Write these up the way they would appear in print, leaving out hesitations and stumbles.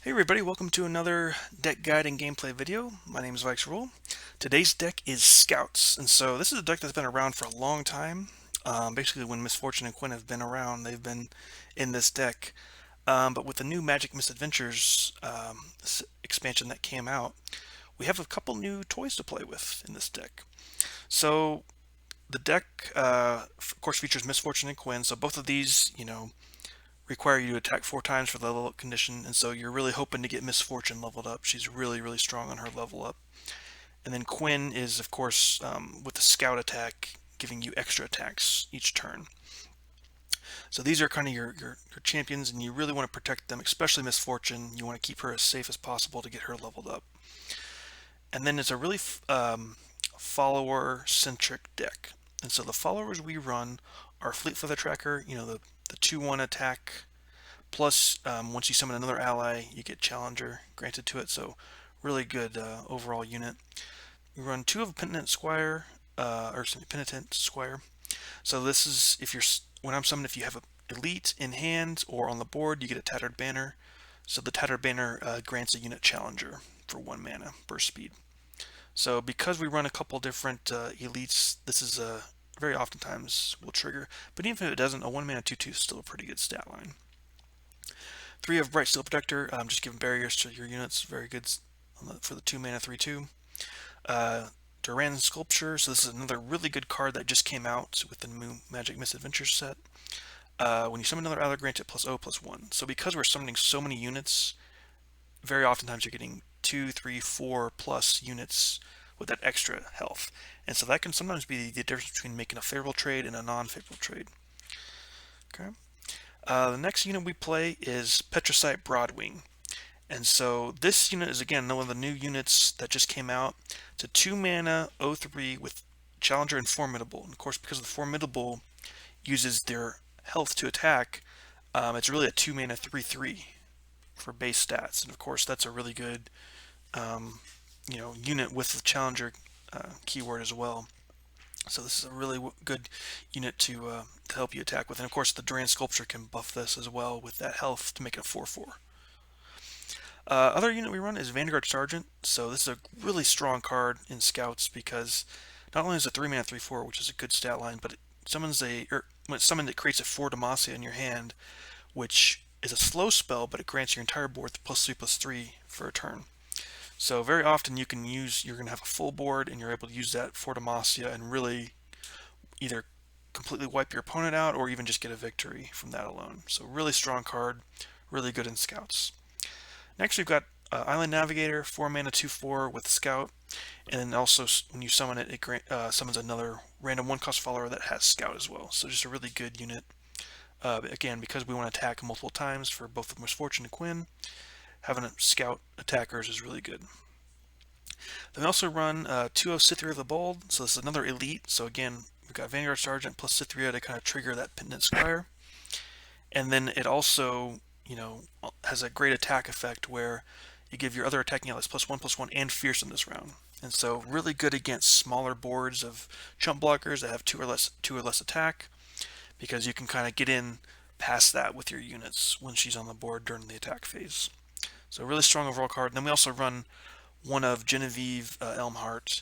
Hey everybody, welcome to another deck guide and gameplay video. My name is Rule. Today's deck is Scouts, and so this is a deck that's been around for a long time. Basically, when Fortune and Quinn have been around, they've been in this deck. But with the new Magic Misadventures expansion that came out, we have a couple new toys to play with in this deck. So the deck, of course, features Misfortune and Quinn. So both of these, require you to attack 4 times for the level up condition, and so you're really hoping to get Misfortune leveled up. She's really, really strong on her level up. And then Quinn is, of course, with the scout attack, giving you extra attacks each turn. So these are kind of your champions, and you really want to protect them, especially Misfortune. You want to keep her as safe as possible to get her leveled up. And then it's a really follower-centric deck. And so the followers we run are Fleet Feather Tracker, the 2-1 attack. Plus, once you summon another ally, you get Challenger granted to it, so really good overall unit. We run 2 of Penitent Squire, Penitent Squire. So this is, when I'm summoned, if you have an Elite in hand or on the board, you get a Tattered Banner. So the Tattered Banner grants a unit Challenger for 1 mana, burst speed. So because we run a couple different Elites, this is very oftentimes will trigger. But even if it doesn't, a 1 mana 2/2 is still a pretty good stat line. 3 of Bright Steel Protector, just giving barriers to your units, very good for the 2 mana 3/2. Durand Sculptor, so this is another really good card that just came out with the new Magic Misadventures set. When you summon another ally, grant it +0/+1. So because we're summoning so many units, very oftentimes you're getting 2, 3, 4 plus units with that extra health. And so that can sometimes be the difference between making a favorable trade and a non-favorable trade. Okay. The next unit we play is Petricite Broadwing. And so this unit is, again, one of the new units that just came out. It's a 2 mana 0/3 with Challenger and Formidable. And of course, because the Formidable uses their health to attack, it's really a 2 mana 3/3 for base stats. And of course, that's a really good unit with the Challenger keyword as well. So this is a really good unit to help you attack with. And of course, the Durand Sculptor can buff this as well with that health to make it a 4/4. Other unit we run is Vanguard Sergeant. So this is a really strong card in Scouts because not only is it 3 mana 3/4, which is a good stat line, but it summons when it's summoned, it creates a 4 Demacia in your hand, which is a slow spell, but it grants your entire board +3/+3 for a turn. So very often you're going to have a full board and you're able to use that for Demacia and really either completely wipe your opponent out or even just get a victory from that alone. So really strong card, really good in Scouts. Next we've got Island Navigator, 4 mana 2/4 with Scout, and then also when you summon it, it summons another random 1-cost follower that has Scout as well. So just a really good unit. Again, because we want to attack multiple times for both Misfortune and Quinn, having a Scout attackers is really good. Then we also run 2 of Cytherea the Bold, so this is another Elite. So again, we've got Vanguard Sergeant plus Cytherea to kind of trigger that Penitent Squire. And then it also, has a great attack effect where you give your other attacking allies +1/+1 and Fearsome this round. And so really good against smaller boards of chump blockers that have 2 or less attack, because you can kind of get in past that with your units when she's on the board during the attack phase. So really strong overall card. And then we also run 1 of Genevieve Elmhart.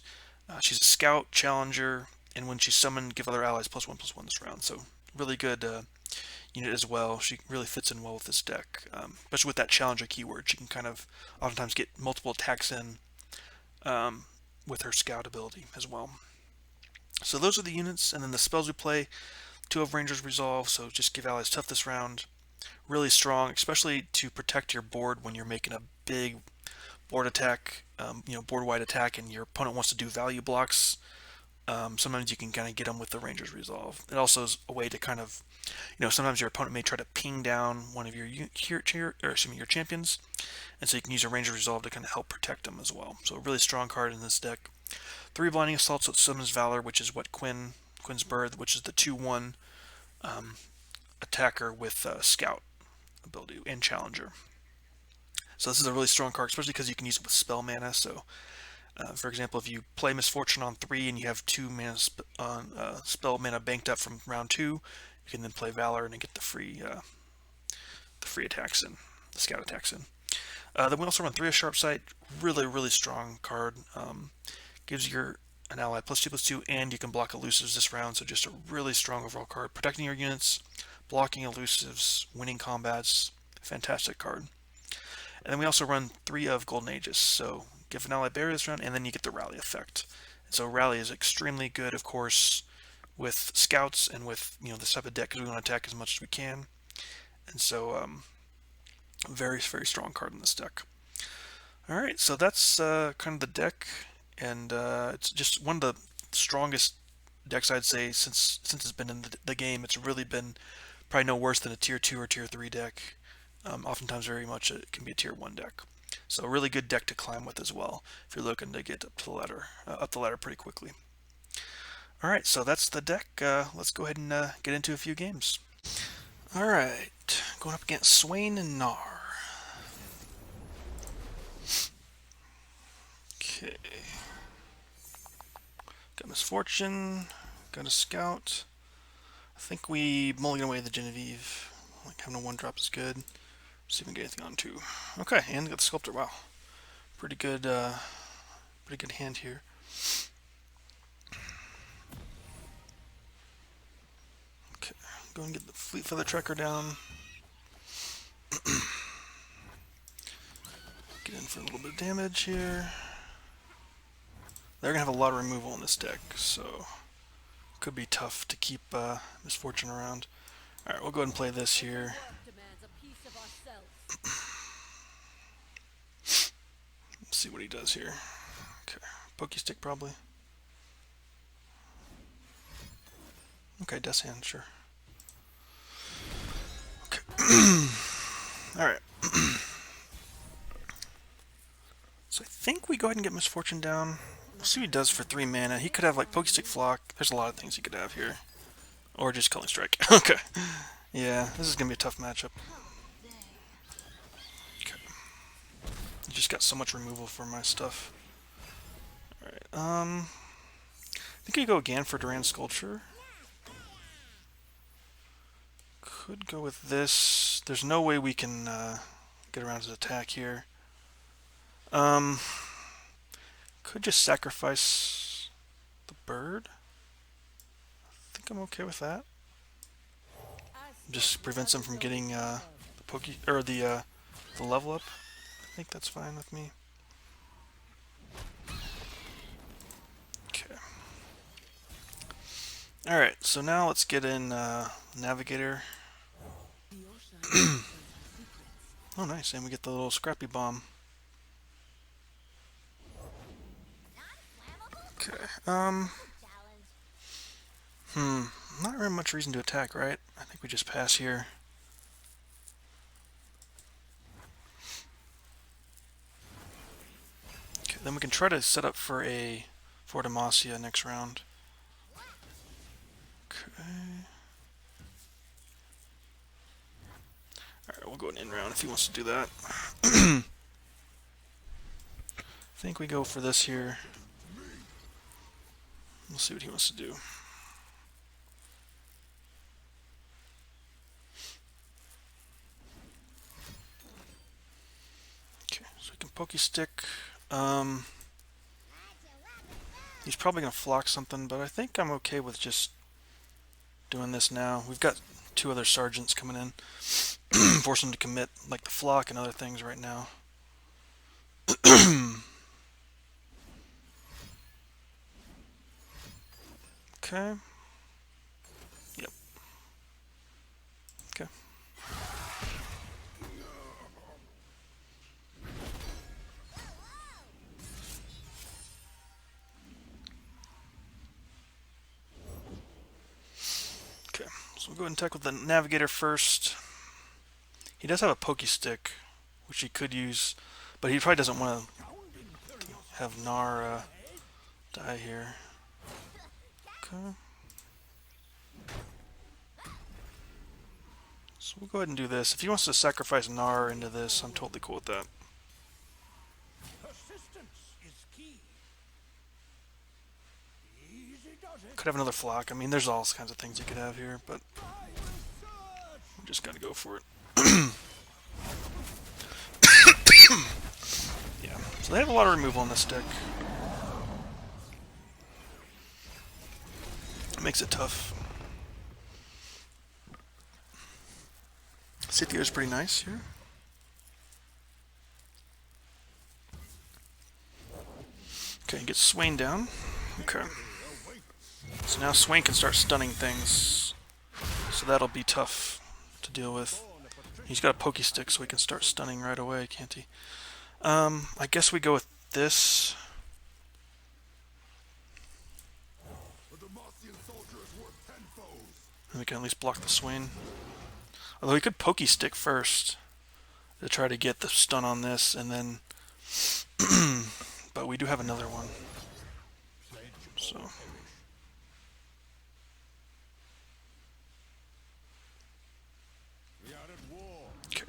She's a Scout, Challenger, and when she's summoned, give other allies +1/+1 this round. So really good unit as well. She really fits in well with this deck, especially with that Challenger keyword. She can kind of oftentimes get multiple attacks in with her Scout ability as well. So those are the units, and then the spells we play. 2 of Ranger's Resolve, so just give allies tough this round. Really strong, especially to protect your board when you're making a big board attack, board-wide attack, and your opponent wants to do value blocks. Sometimes you can kind of get them with the Ranger's Resolve. It also is a way to kind of, sometimes your opponent may try to ping down one of your champions, and so you can use a Ranger's Resolve to kind of help protect them as well. So a really strong card in this deck. 3 Blinding Assault, so it summons Valor, which is what Quinn's Birth, which is the 2/1 attacker with Scout ability and Challenger. So this is a really strong card, especially because you can use it with spell mana. So, for example, if you play Misfortune on 3 and you have 2 mana spell mana banked up from round 2, you can then play Valor and get the free attacks in, the Scout attacks in. Then we also run 3 of Sharp Sight. Really, really strong card. Gives your an ally +2/+2, and you can block elusives this round. So just a really strong overall card. Protecting your units, blocking elusives, winning combats. Fantastic card. And then we also run 3 of Golden Aegis. So give an ally barrier this round, and then you get the rally effect. And so rally is extremely good, of course, with scouts and with this type of deck, because we want to attack as much as we can. And so very, very strong card in this deck. All right, so that's kind of the deck, and it's just one of the strongest decks, I'd say, since it's been in the game. It's really been probably no worse than a tier 2 or tier 3 deck. Oftentimes very much it can be a tier 1 deck. So a really good deck to climb with as well if you're looking to get up to the ladder, pretty quickly. All right, so that's the deck. Let's go ahead and get into a few games. All right, going up against Swain and Gnar. Okay. Got Misfortune, got a Scout. I think we mulligan away the Genevieve. Like having a 1-drop is good. See if we can get anything on 2. Okay, and got the Sculptor. Wow, pretty good hand here. Okay, go and get the Fleet Feather Tracker down. Get in for a little bit of damage here. They're gonna have a lot of removal in this deck, so could be tough to keep Misfortune around. All right, we'll go ahead and play this here. Let's see what he does here. Okay, Pokey Stick probably. Okay, Death's Hand, sure. Okay. All right. So I think we go ahead and get Misfortune down. We'll see what he does for 3 mana. He could have like Pokey Stick, Flock. There's a lot of things he could have here. Or just Culling Strike. Okay. Yeah, this is going to be a tough matchup. Okay. He just got so much removal for my stuff. Alright, I think I go again for Durand Sculpture. Could go with this. There's no way we can get around his attack here. Could just sacrifice the bird. I think I'm okay with that. Just prevents him from getting the the level up. I think that's fine with me. Okay. All right. So now let's get in Navigator. Oh, nice, and we get the little Scrappy Bomb. Okay. Not very much reason to attack, right? I think we just pass here. Okay, then we can try to set up for Demacia next round. Okay. Alright, we'll go an in round if he wants to do that. I think we go for this here. We'll see what he wants to do. Okay, so we can Pokey Stick. He's probably going to flock something, but I think I'm okay with just doing this now. We've got 2 other sergeants coming in. Force them to commit like the flock and other things right now. Okay. Yep. Okay. Okay, so we'll go ahead and attack with the Navigator first. He does have a Pokey Stick, which he could use, but he probably doesn't want to have Gnar die here. Okay. So we'll go ahead and do this. If he wants to sacrifice Gnar into this, I'm totally cool with that. Could have another flock. I mean, there's all kinds of things you could have here, but we just gotta go for it. Yeah, so they have a lot of removal on this deck. It makes it tough. Scythia is pretty nice here. Okay, get Swain down. Okay. So now Swain can start stunning things. So that'll be tough to deal with. He's got a pokey stick, so he can start stunning right away, can't he? I guess we go with this. And we can at least block the Swain. Although he could pokey stick first to try to get the stun on this, and then... but we do have another one. So... okay.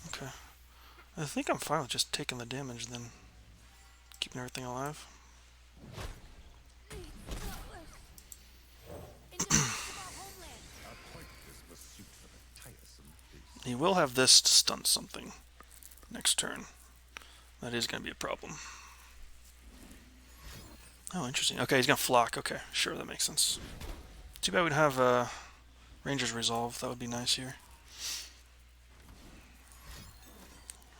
Okay. I think I'm fine with just taking the damage then. Keeping everything alive. He will have this to stun something next turn. That is going to be a problem. Oh, interesting. Okay, he's going to flock. Okay, sure, that makes sense. Too bad we'd have Ranger's Resolve. That would be nice here.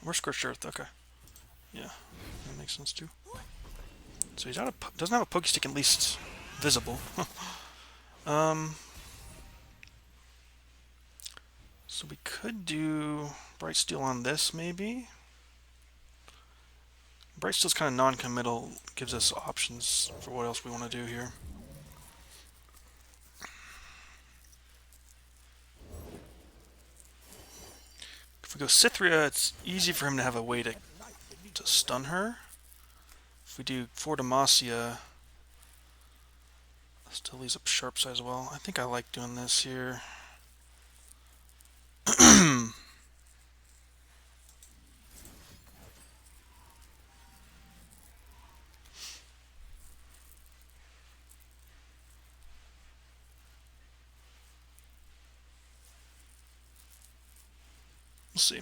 Where's Scorched Earth? Okay. Yeah, that makes sense too. So he's doesn't have a Pokey Stick at least visible. So we could do Bright Steel on this, maybe. Bright Steel's kind of non-committal, gives us options for what else we want to do here. If we go Cythria, it's easy for him to have a way to stun her. If we do 4 Demacia, still leaves up Sharp Side as well. I think I like doing this here. We'll see.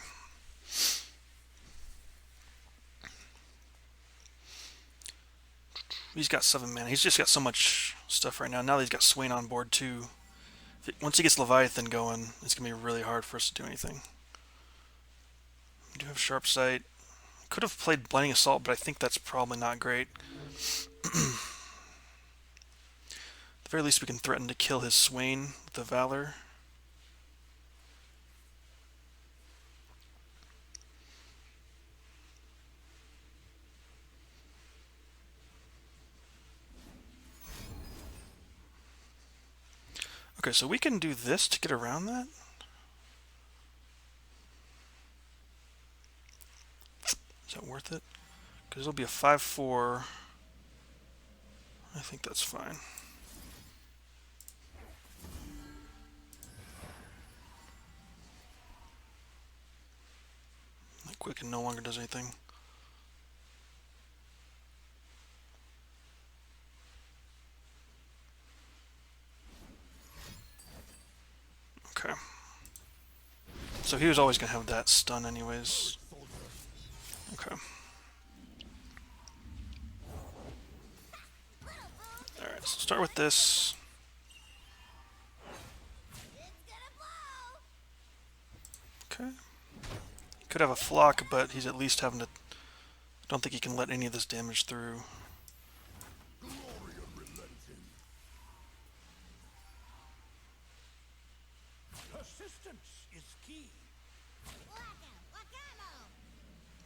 He's got 7 mana. He's just got so much stuff right now. Now that he's got Swain on board too. Once he gets Leviathan going, it's going to be really hard for us to do anything. We do have Sharp Sight. Could have played Blinding Assault, but I think that's probably not great. At the very least, we can threaten to kill his Swain with the Valor. Okay, so we can do this to get around that. Is that worth it? Because it'll be a 5/4. I think that's fine. That Quicken no longer does anything. Okay. So he was always going to have that stun anyways. Okay. Alright, so start with this. Okay. He could have a flock, but he's at least having to... I don't think he can let any of this damage through.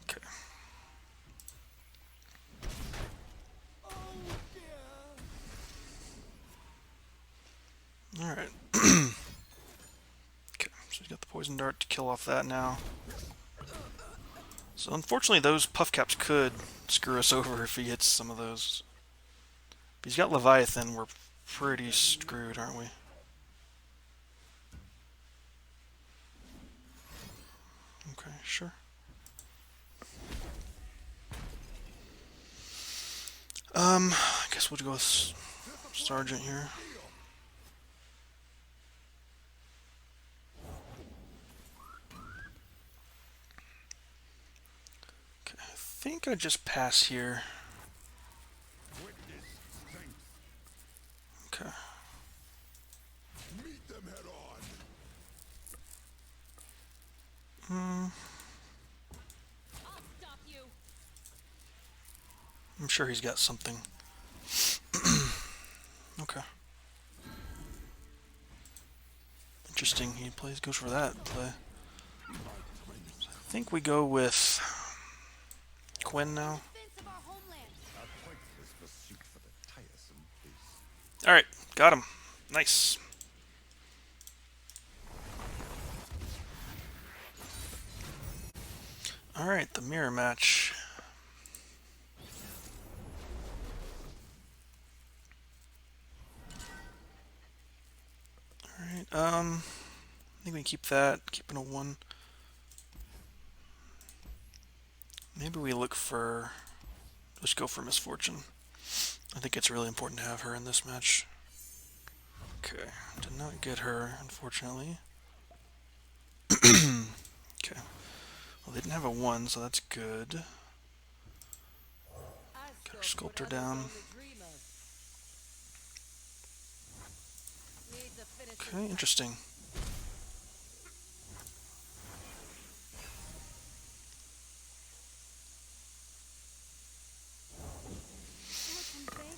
Okay. Alright. Okay, so he's got the Poison Dart to kill off that now. So unfortunately those Puff Caps could screw us over if he hits some of those. If he's got Leviathan, we're pretty screwed, aren't we? Okay, sure. I guess we'll go with Sergeant here. think I just pass here. Okay. I'm sure he's got something. Okay. Interesting. He goes for that play. So I think we go with Quinn now. Alright, got him. Nice. Alright, the mirror match. Alright, I think we can keep that, keeping a 1. Maybe we look for... Let's go for Misfortune. I think it's really important to have her in this match. Okay, did not get her, unfortunately. Okay. Well, they didn't have a 1, so that's good. Get our Sculptor down. Okay, interesting.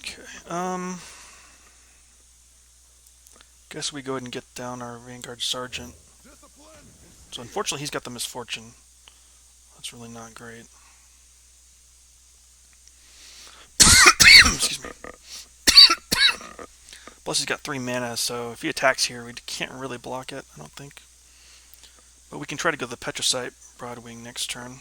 Okay, guess we go ahead and get down our Vanguard Sergeant. So unfortunately he's got the Misfortune. That's really not great. Excuse me. Plus he's got 3 mana, so if he attacks here, we can't really block it, I don't think. But we can try to go the Petricite Broadwing next turn.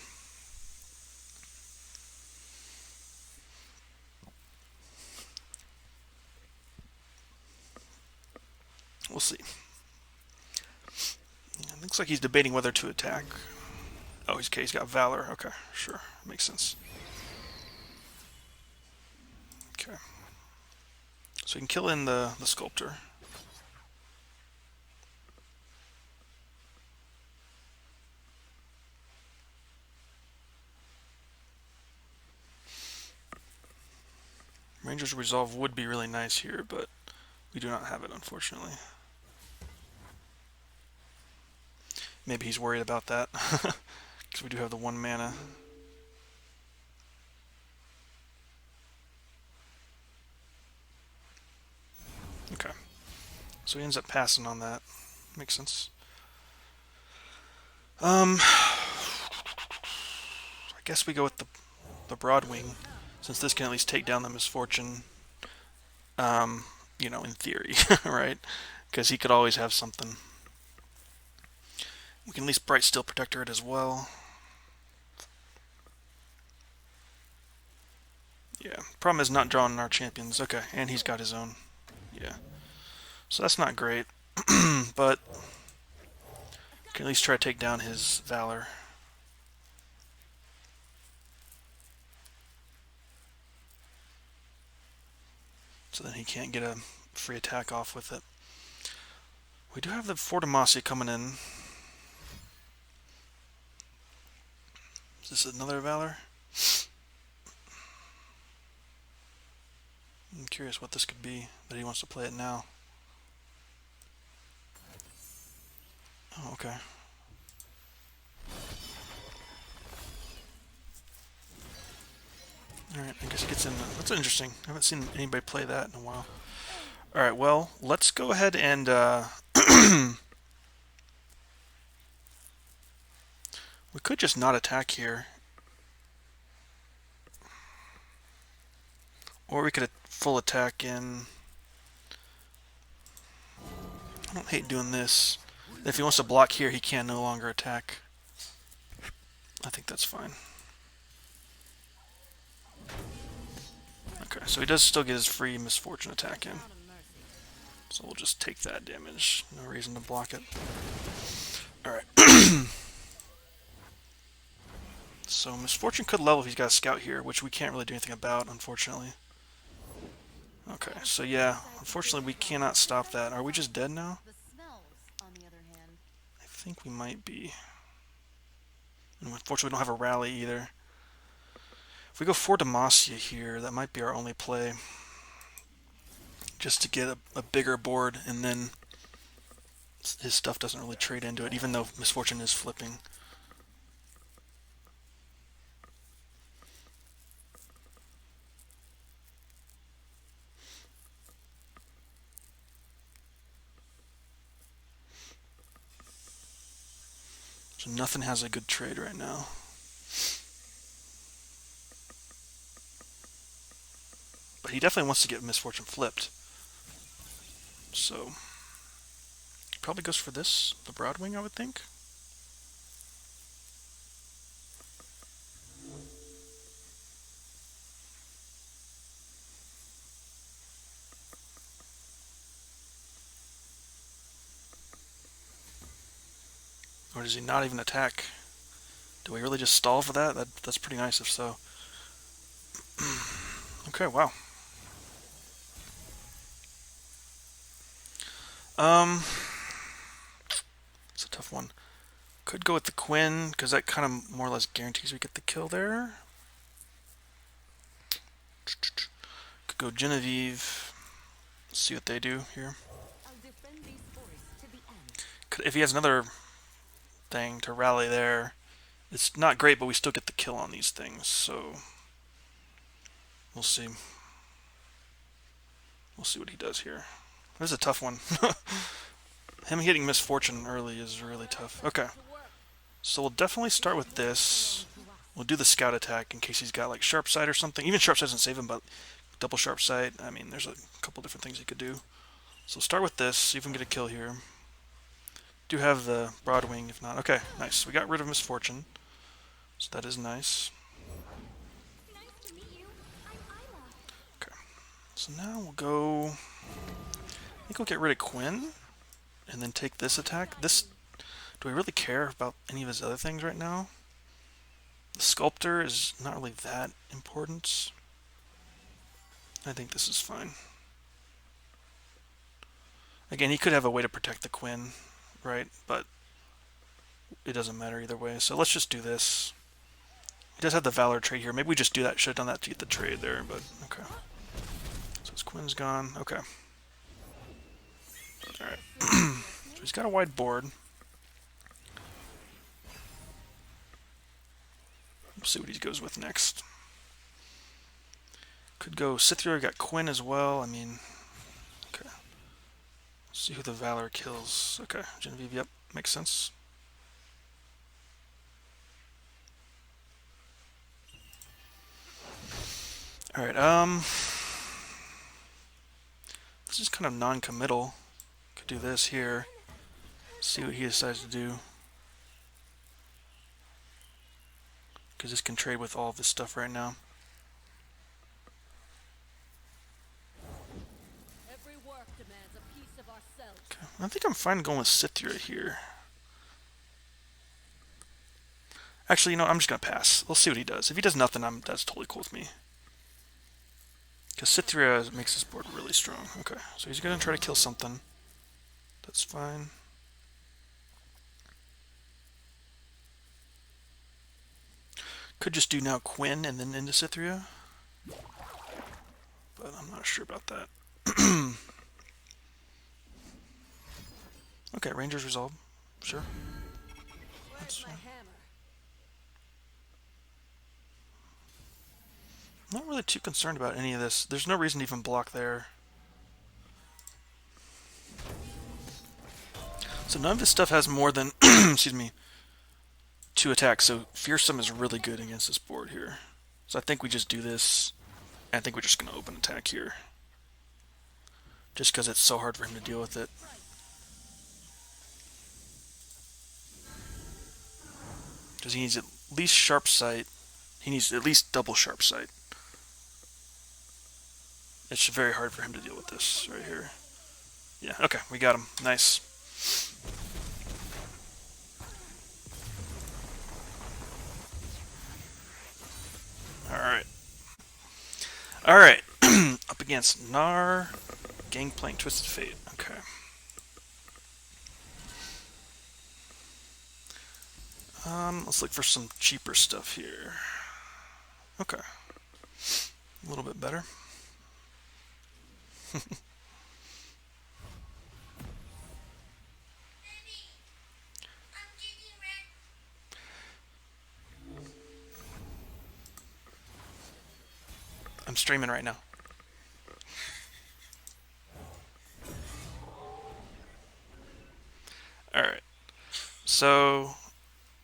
We'll see. It looks like he's debating whether to attack. Oh, he's got Valor. Okay, sure. Makes sense. Okay. So we can kill in the Sculptor. Ranger's Resolve would be really nice here, but we do not have it, unfortunately. Maybe he's worried about that, because we do have the 1 mana. Okay. So he ends up passing on that. Makes sense. I guess we go with the Broadwing, since this can at least take down the Misfortune. You know, in theory, right? Because he could always have something. We can at least Bright Steel Protector it as well. Yeah, problem is not drawing our champions. Okay, and he's got his own. Yeah. So that's not great, but can at least try to take down his Valor. So then he can't get a free attack off with it. We do have the Demacia coming in. Is this another Valor? I'm curious what this could be, that he wants to play it now. Oh, okay. Alright, I guess he gets in. That's interesting. I haven't seen anybody play that in a while. Alright, well, let's go ahead and... we could just not attack here. Or we could full attack in... I don't hate doing this. If he wants to block here, he can no longer attack. I think that's fine. Okay, so he does still get his free Misfortune attack in. So we'll just take that damage. No reason to block it. Alright. So Misfortune could level if he's got a scout here, which we can't really do anything about, unfortunately. Okay, so yeah, unfortunately we cannot stop that. Are we just dead now? I think we might be. And unfortunately we don't have a rally either. If we go for Demacia here, that might be our only play. Just to get a bigger board, and then his stuff doesn't really trade into it, even though Misfortune is flipping. So nothing has a good trade right now. But he definitely wants to get Misfortune flipped. So probably goes for this, the Broadwing, I would think. Or does he not even attack? Do we really just stall for that? That's pretty nice if so. Okay, wow. It's a tough one. Could go with the Quinn, because that kind of more or less guarantees we get the kill there. Could go Genevieve. Let's see what they do here. If he has another thing to rally there, it's not great, but we still get the kill on these things, so we'll see. We'll see what he does here. This is a tough one. Him hitting Misfortune early is really tough. Okay. So we'll definitely start with this. We'll do the scout attack in case he's got like sharp sight or something. Even sharp sight doesn't save him, but double sharp sight. I mean, there's a couple different things he could do. So we'll start with this, see if we can get a kill here. Do have the Broadwing, if not. Okay, nice. We got rid of Misfortune. So that is nice. Okay. So now we'll go... I think we'll get rid of Quinn. And then take this attack. This... Do we really care about any of his other things right now? The Sculptor is not really that important. I think this is fine. Again, he could have a way to protect the Quinn, right? But it doesn't matter either way. So let's just do this. He does have the Valor trade here. Maybe we just do that. Should have done that to get the trade there, but okay. So his Quinn's gone. Okay. Alright. So he's got a wide board. We'll see what he goes with next. Could go Cytherea, got Quinn as well. I mean, okay. See who the Valor kills. Okay, Genevieve, yep, makes sense. Alright, this is kind of non-committal. Could do this here. See what he decides to do. Because this can trade with all of this stuff right now. Okay, I think I'm fine going with Cytherea here. Actually, you know, I'm just going to pass. We'll see what he does. If he does nothing, that's totally cool with me. Because Cytherea makes this board really strong. Okay, so he's going to try to kill something. That's fine. Could just do now Quinn and then into Cytherea. But I'm not sure about that. Okay, Rangers resolved. Sure. That's fine. I'm not really too concerned about any of this. There's no reason to even block there. So none of this stuff has more than, excuse me, 2 attacks. So Fearsome is really good against this board here. So I think we just do this. And I think we're just going to open attack here. Just because it's so hard for him to deal with it. Because he needs at least sharp sight. He needs at least double sharp sight. It's very hard for him to deal with this right here. Yeah, okay, we got him. Nice. Alright. Alright. Up against Gnar, Gangplank, Twisted Fate. Okay. Let's look for some cheaper stuff here. Okay. A little bit better. I'm streaming right now. Alright. So,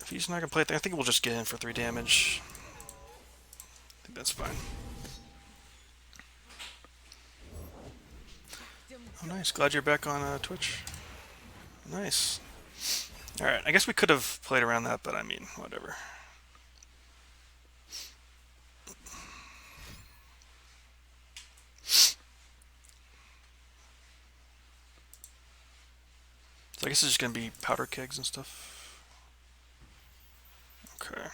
if he's not going to play, I think we'll just get in for 3 damage. I think that's fine. Oh, nice. Glad you're back on Twitch. Nice. Alright, I guess we could have played around that, but I mean, whatever. So I guess it's just going to be powder kegs and stuff. Okay.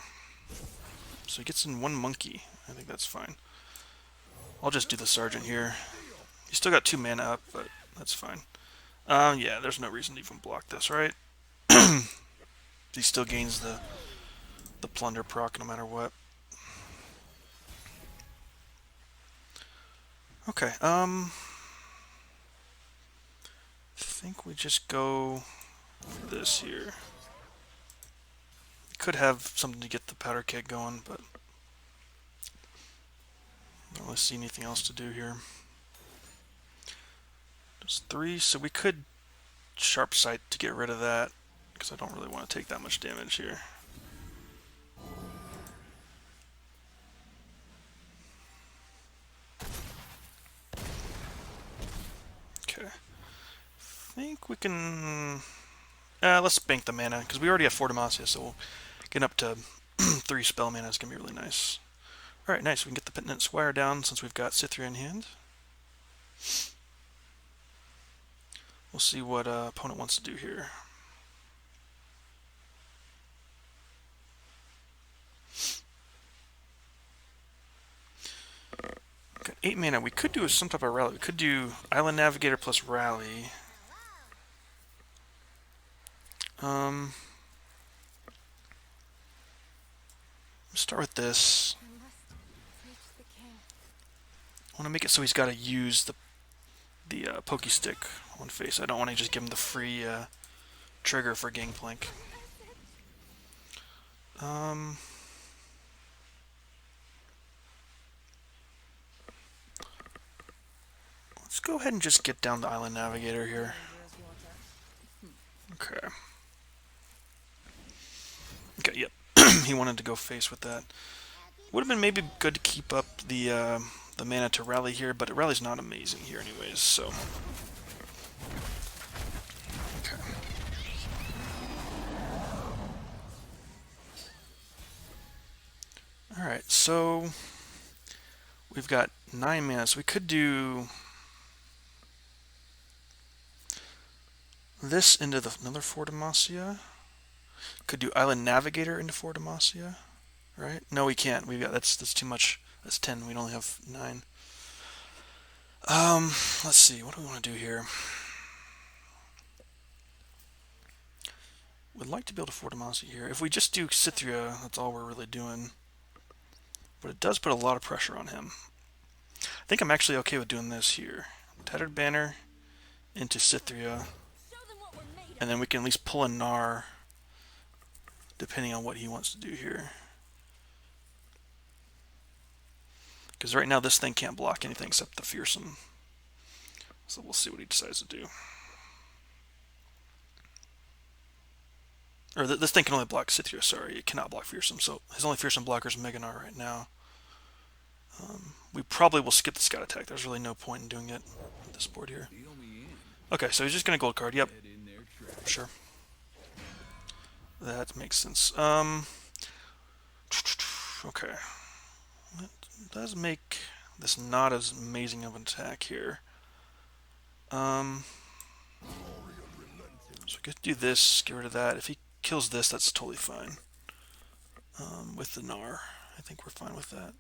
So he gets in 1 monkey. I think that's fine. I'll just do the sergeant here. He's still got 2 mana up, but that's fine. Yeah, there's no reason to even block this, right? He still gains the plunder proc no matter what. Okay, I think we just go for this here. Could have something to get the powder keg going, but I don't really see anything else to do here. There's 3, so we could sharp sight to get rid of that, because I don't really want to take that much damage here. Okay. I think we can... let's bank the mana, because we already have 4 Demacia, so we'll get up to 3 spell mana is going to be really nice. Alright, nice. We can get the Penitent Squire down since we've got Cithria in hand. We'll see what opponent wants to do here. Got 8 mana. We could do some type of rally. We could do Island Navigator plus Rally. Start with this. I want to make it so he's got to use the pokey stick on face. I don't want to just give him the free trigger for Gangplank. Let's go ahead and just get down the Island Navigator here. Okay. Okay, yep. He wanted to go face with that. Would have been maybe good to keep up the mana to rally here, but rally's not amazing here anyways, so... Okay. Alright, so... We've got 9 mana, so we could do... this into another 4 Demacia. Could do Island Navigator into 4 Demacia. Right? No, we can't. We've got that's too much. That's 10. We only have 9. Let's see. What do we want to do here? We'd like to build a 4 Demacia here. If we just do Cithria, that's all we're really doing. But it does put a lot of pressure on him. I think I'm actually okay with doing this here. Tattered Banner into Cithria. And then we can at least pull a Gnar, depending on what he wants to do here. Because right now this thing can't block anything except the Fearsome. So we'll see what he decides to do. Or this thing can only block Cithria, sorry. It cannot block Fearsome. So his only Fearsome blocker is Mega Gnar right now. We probably will skip the Scout Attack. There's really no point in doing it with this board here. Okay, so he's just going to gold card. Yep. Sure. That makes sense. Okay. That does make this not as amazing of an attack here. So we could do this, get rid of that. If he kills this, that's totally fine. With the Gnar, I think we're fine with that.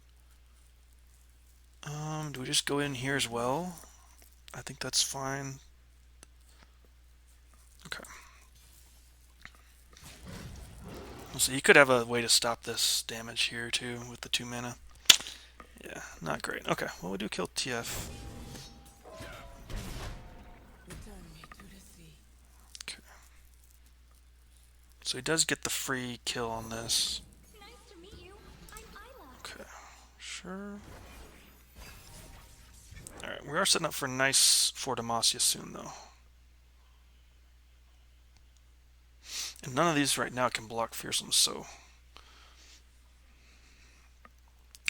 Do we just go in here as well? I think that's fine. Okay. So you could have a way to stop this damage here too with the 2 mana. Yeah, Yeah, not great. Okay, well, we do kill TF. Okay. So he does get the free kill on this. Okay, sure. Alright, we are setting up for nice for Demacia soon, though. And none of these right now can block Fearsome, so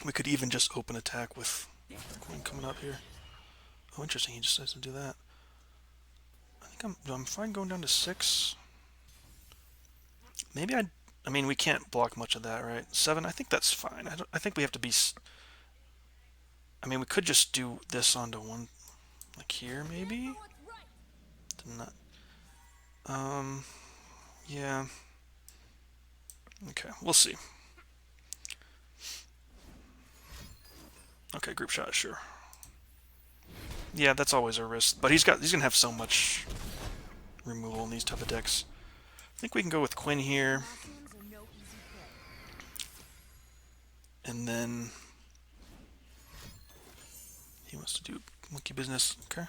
we could even just open attack with Quinn coming up here. Oh, interesting, he just has to do that. I think I'm fine going down to 6. Maybe I mean, we can't block much of that, right? 7, I think that's fine. I think we have to be... I mean, we could just do this onto one, like here, maybe? Not, yeah. Okay, we'll see. Okay, group shot, sure. Yeah, that's always a risk, but he's gonna have so much removal in these type of decks. I think we can go with Quinn here, and then he wants to do monkey business. Okay.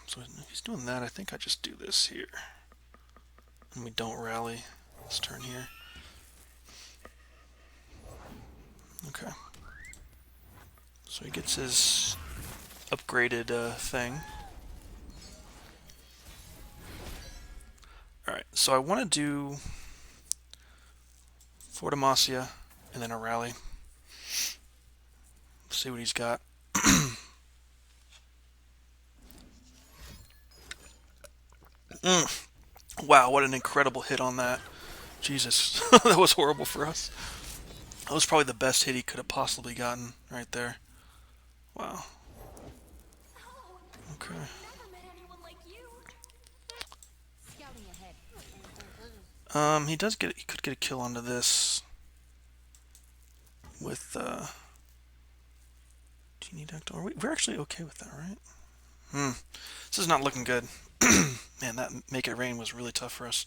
So if he's doing that, I think I just do this here, and we don't rally this turn here. Okay. So he gets his upgraded thing. Alright, so I want to do Demacia and then a rally. See what he's got. Wow, what an incredible hit on that. Jesus, that was horrible for us. That was probably the best hit he could have possibly gotten right there. Wow. Okay. He could get a kill onto this with, do you need Acto? We're actually okay with that, right? This is not looking good. Man, that Make It Rain was really tough for us.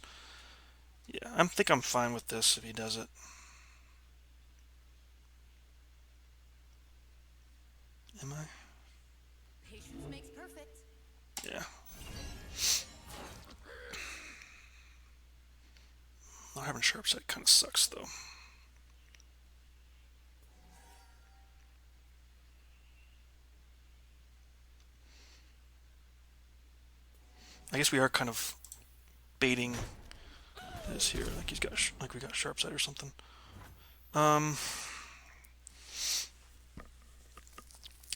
Yeah, I think I'm fine with this if he does it. Am I? Patience makes perfect. Yeah. Not having sharp sight kind of sucks, though. I guess we are kind of baiting this here, like we got sharp sight or something. I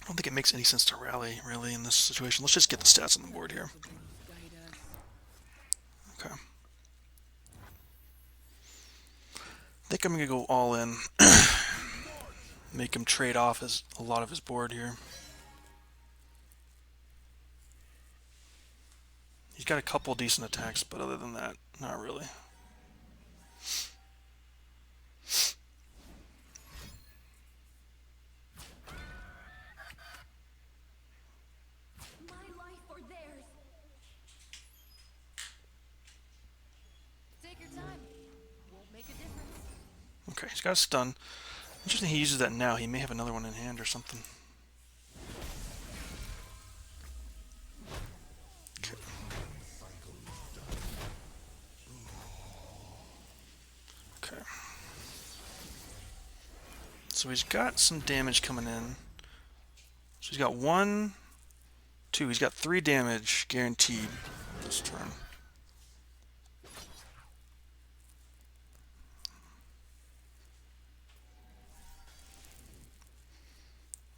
don't think it makes any sense to rally really in this situation. Let's just get the stats on the board here. Okay. I think I'm gonna go all in. Make him trade off a lot of his board here. He's got a couple decent attacks, but other than that, not really. Okay, he's got a stun. Interesting he uses that now. He may have another one in hand or something. Okay. Okay. So he's got some damage coming in. So he's got 1, 2. He's got 3 damage guaranteed this turn.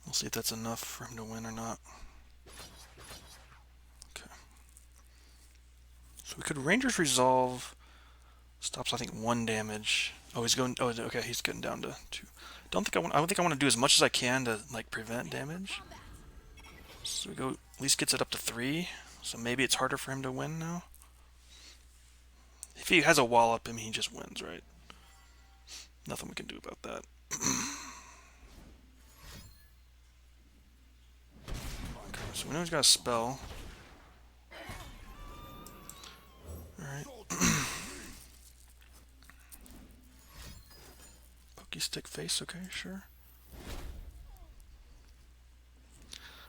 We'll see if that's enough for him to win or not. Okay. So we could Ranger's Resolve. Stops, I think, 1 damage. Oh, he's going. Oh, okay. He's getting down to 2. I don't think I want to do as much as I can to like prevent damage. So we go. At least gets it up to 3. So maybe it's harder for him to win now. If he has a wall up him, he just wins, right? Nothing we can do about that. Okay, so we know he's got a spell. Alright. stick face. Okay, sure.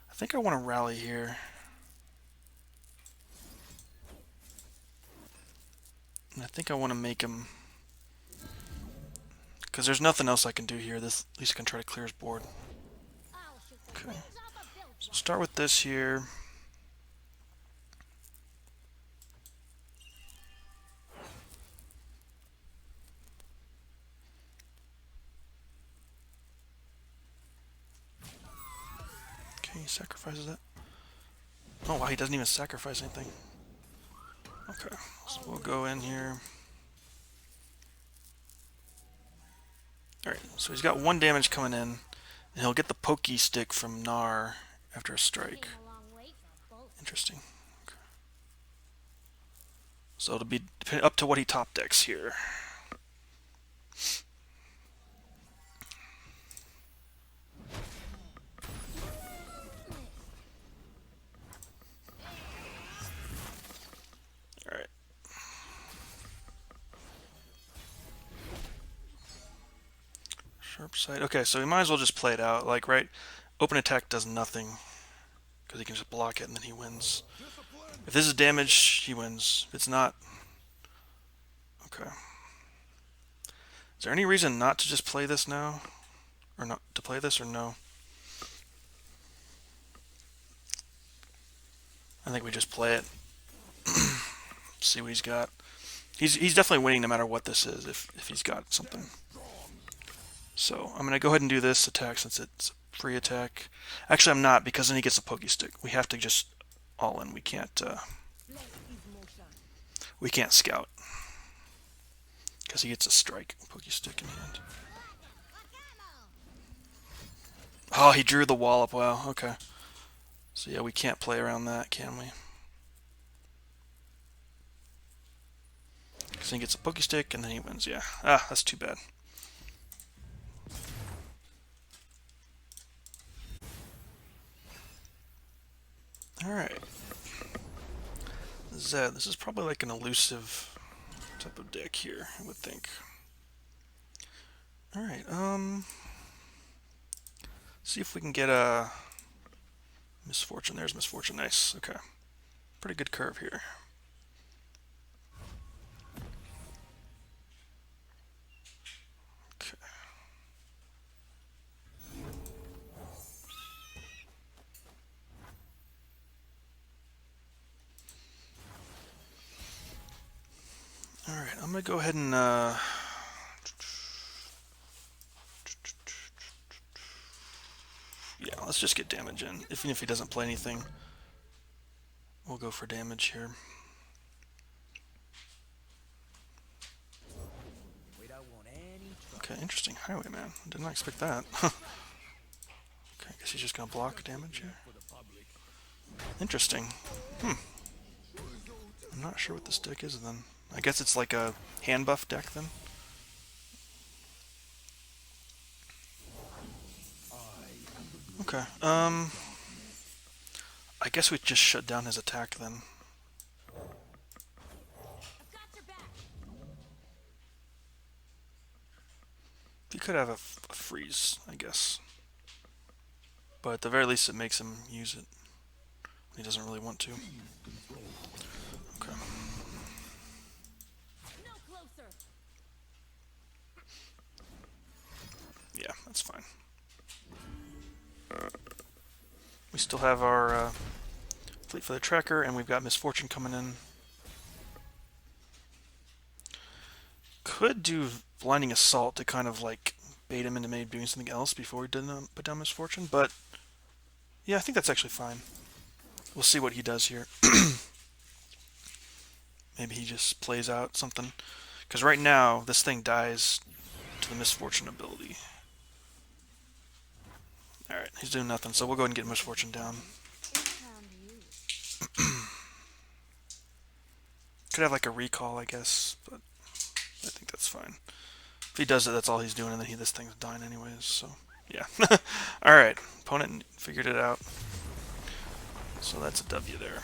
I think I want to rally here. And I think I want to make him... Because there's nothing else I can do here. This, at least I can try to clear his board. Okay. So start with this here. Okay, he sacrifices that. Oh wow, he doesn't even sacrifice anything. Okay, so we'll go in here. Alright, so he's got 1 damage coming in, and he'll get the pokey stick from Nar after a strike. Interesting. Okay. So it'll be up to what he top decks here. Alright. Sharp sight. Okay, so we might as well just play it out. Like, right? Open attack does nothing. Because he can just block it and then he wins. If this is damage, he wins. If it's not... Okay. Is there any reason not to just play this now? Or not to play this, or no? I think we just play it. See what he's got. He's definitely winning no matter what this is, if he's got something. So I'm going to go ahead and do this attack since it's a free attack. Actually, I'm not, because then he gets a pokey stick. We have to just all in. We can't scout. Because he gets a strike pokey stick in hand. Oh, he drew the wallop. Wow, okay. So yeah, we can't play around that, can we? Because he gets a pokey stick and then he wins, yeah. Ah, that's too bad. Alright. Zed, this is probably like an elusive type of deck here, I would think. Alright, see if we can get a Misfortune. There's Misfortune, nice, okay. Pretty good curve here. Okay. Alright, I'm going to go ahead and yeah, let's just get damage in. Even if he doesn't play anything, we'll go for damage here. Okay, interesting. Highwayman. Did not expect that. Okay, I guess he's just going to block damage here. Interesting. I'm not sure what this deck is then. I guess it's like a hand buff deck then. Okay, I guess we just shut down his attack then. He could have a freeze, I guess. But at the very least it makes him use it when he doesn't really want to. Okay. Yeah, that's fine. We still have our Fleet for the Tracker, and we've got Misfortune coming in. Could do Blinding Assault to kind of like bait him into maybe doing something else before we put down Misfortune, but yeah, I think that's actually fine. We'll see what he does here. Maybe he just plays out something. Because right now, this thing dies to the Misfortune ability. Alright, he's doing nothing, so we'll go ahead and get Misfortune down. Could have like a recall, I guess, but I think that's fine. If he does it, that's all he's doing, and then this thing's dying anyways, so yeah. Alright, opponent figured it out. So that's a W there.